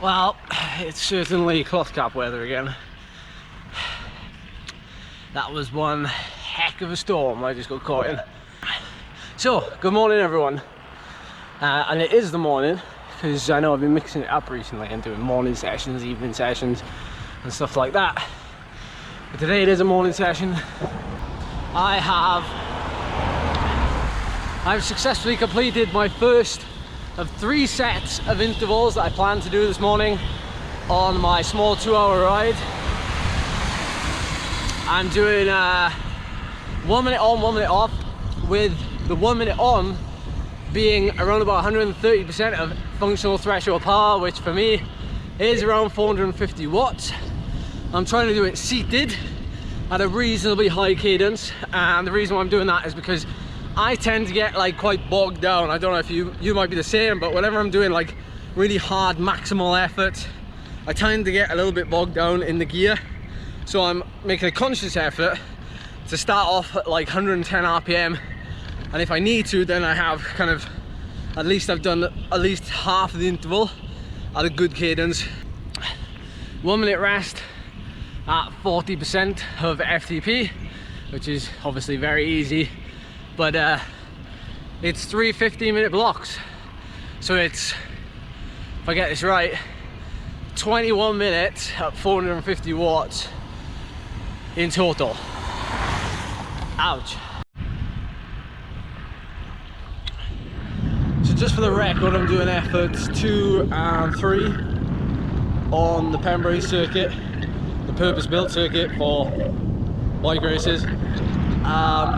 Well, it's certainly cloth cap weather again. That was one heck of a storm I just got caught in. So, good morning everyone. And it is the morning, because I know I've been mixing it up recently and doing morning sessions, evening sessions and stuff like that. But today it is a morning session. I've successfully completed my first of 3 sets of intervals that I plan to do this morning on my small 2-hour ride. I'm doing 1 minute on, 1 minute off, with the 1 minute on being around about 130% of functional threshold power, which for me is around 450 watts. I'm trying to do it seated at a reasonably high cadence, and the reason why I'm doing that is because I tend to get like quite bogged down. I don't know if you might be the same, but whenever I'm doing like really hard maximal effort, I tend to get a little bit bogged down in the gear. So I'm making a conscious effort to start off at like 110 RPM, and if I need to, then I have kind of, at least I've done at least half of the interval at a good cadence. 1 minute rest at 40% of FTP, which is obviously very easy. But it's 3 15-minute blocks, so it's, if I get this right, 21 minutes at 450 watts in total. Ouch. So just for the record, I'm doing efforts 2 and 3 on the Pembrose circuit, the purpose-built circuit for bike races.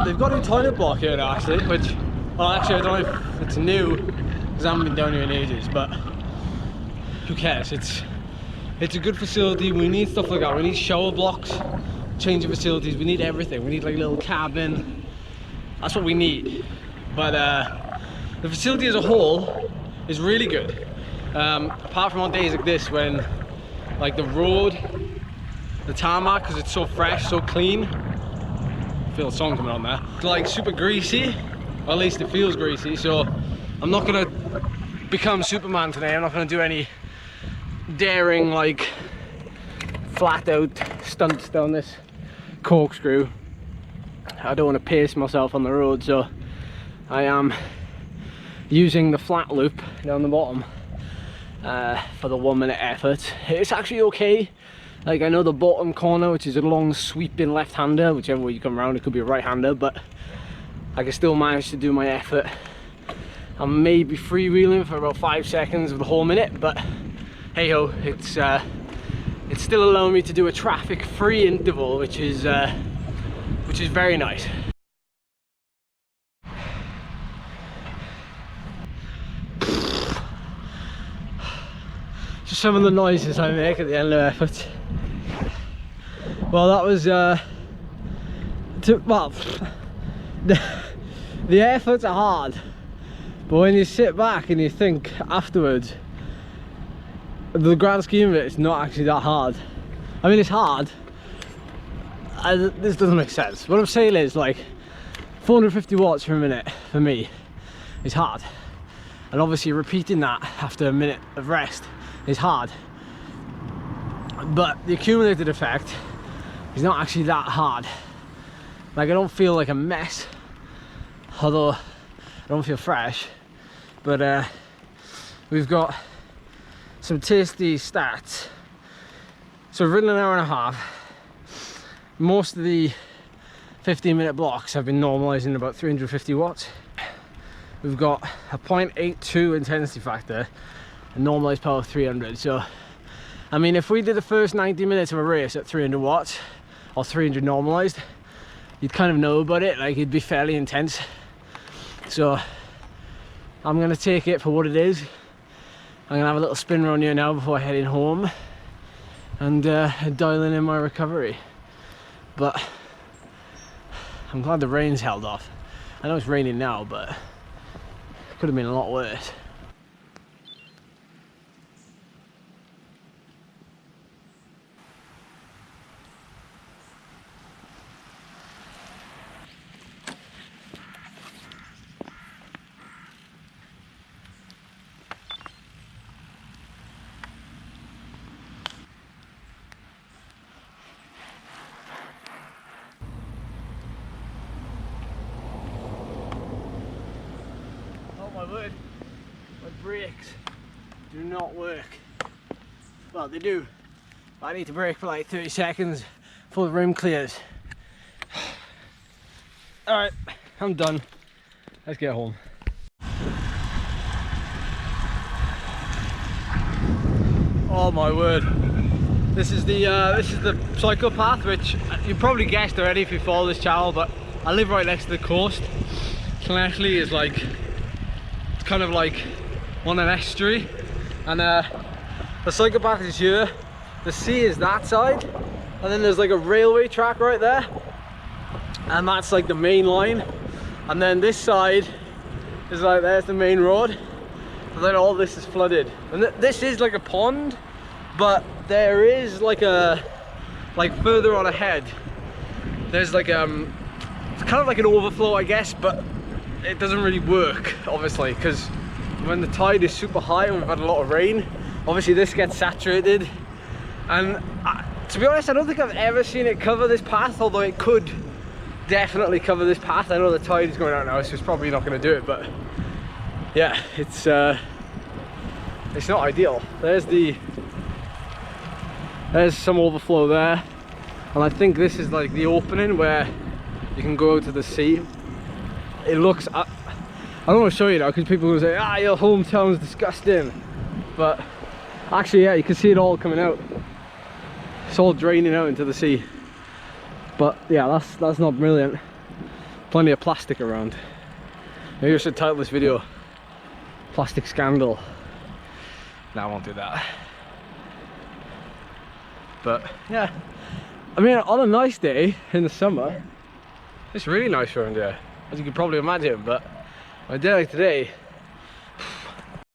They've got a new toilet block here now, actually, which, well, actually I don't know if it's new because I haven't been down here in ages, but who cares? It's a good facility. We need stuff like that. We need shower blocks, change of facilities. We need everything. We need like a little cabin. That's what we need. But the facility as a whole is really good. Apart from on days like this when like the road, the tarmac, because it's so fresh, so clean. Feel a song coming on there. It's like super greasy, or at least it feels greasy, so I'm not gonna become Superman today. I'm not gonna do any daring, like, flat out stunts down this corkscrew. I don't want to pace myself on the road, so I am using the flat loop down the bottom for the 1 minute effort. It's actually okay. Like, I know the bottom corner, which is a long sweeping left-hander, whichever way you come around, it could be a right-hander, but I can still manage to do my effort. I'm maybe freewheeling for about 5 seconds of the whole minute, but hey-ho, it's still allowing me to do a traffic-free interval, which is very nice. Just some of the noises I make at the end of effort. Well, that was the efforts are hard, but when you sit back and you think afterwards, the grand scheme of it, it's not actually that hard. I mean, it's hard. This doesn't make sense. What I'm saying is, like, 450 watts per minute for me is hard, and obviously repeating that after a minute of rest is hard, but the accumulated effect is not actually that hard. Like, I don't feel like a mess, although I don't feel fresh, but we've got some tasty stats. So we've ridden an hour and a half. Most of the 15-minute blocks have been normalizing about 350 watts. We've got a 0.82 intensity factor, a normalized power of 300. So, I mean, if we did the first 90 minutes of a race at 300 watts, or 300 normalized, you'd kind of know about it, like it'd be fairly intense. So I'm gonna take it for what it is. I'm gonna have a little spin around here now before heading home and dialing in my recovery. But I'm glad the rain's held off. I know it's raining now, but it could have been a lot worse. brakes do not work. Well, they do. I need to brake for like 30 seconds before the rim clears. Alright, I'm done. Let's get home. Oh my word. This is the cycle path, which you probably guessed already if you follow this channel, but I live right next to the coast. Llanelli is like, it's kind of like on an estuary, and the cycle path is here, the sea is that side, and then there's like a railway track right there, and that's like the main line, and then this side is like, there's the main road, and then all this is flooded, and this is like a pond, but there is like a, like further on ahead, there's like it's kind of like an overflow, I guess, but it doesn't really work, obviously, because when the tide is super high and we've had a lot of rain, obviously this gets saturated. And to be honest, I don't think I've ever seen it cover this path, although it could definitely cover this path. I know the tide is going out now, so it's probably not going to do it, but yeah, it's not ideal. There's some overflow there, and I think this is like the opening where you can go to the sea. It looks, I don't want to show you now because people will say, ah, your hometown's disgusting, but actually, yeah, you can see it all coming out. It's all draining out into the sea. But yeah, that's not brilliant. Plenty of plastic around. Maybe I should title this video "Plastic Scandal." No, I won't do that. But yeah, I mean, on a nice day in the summer, it's really nice around here, as you can probably imagine. But on a day like today,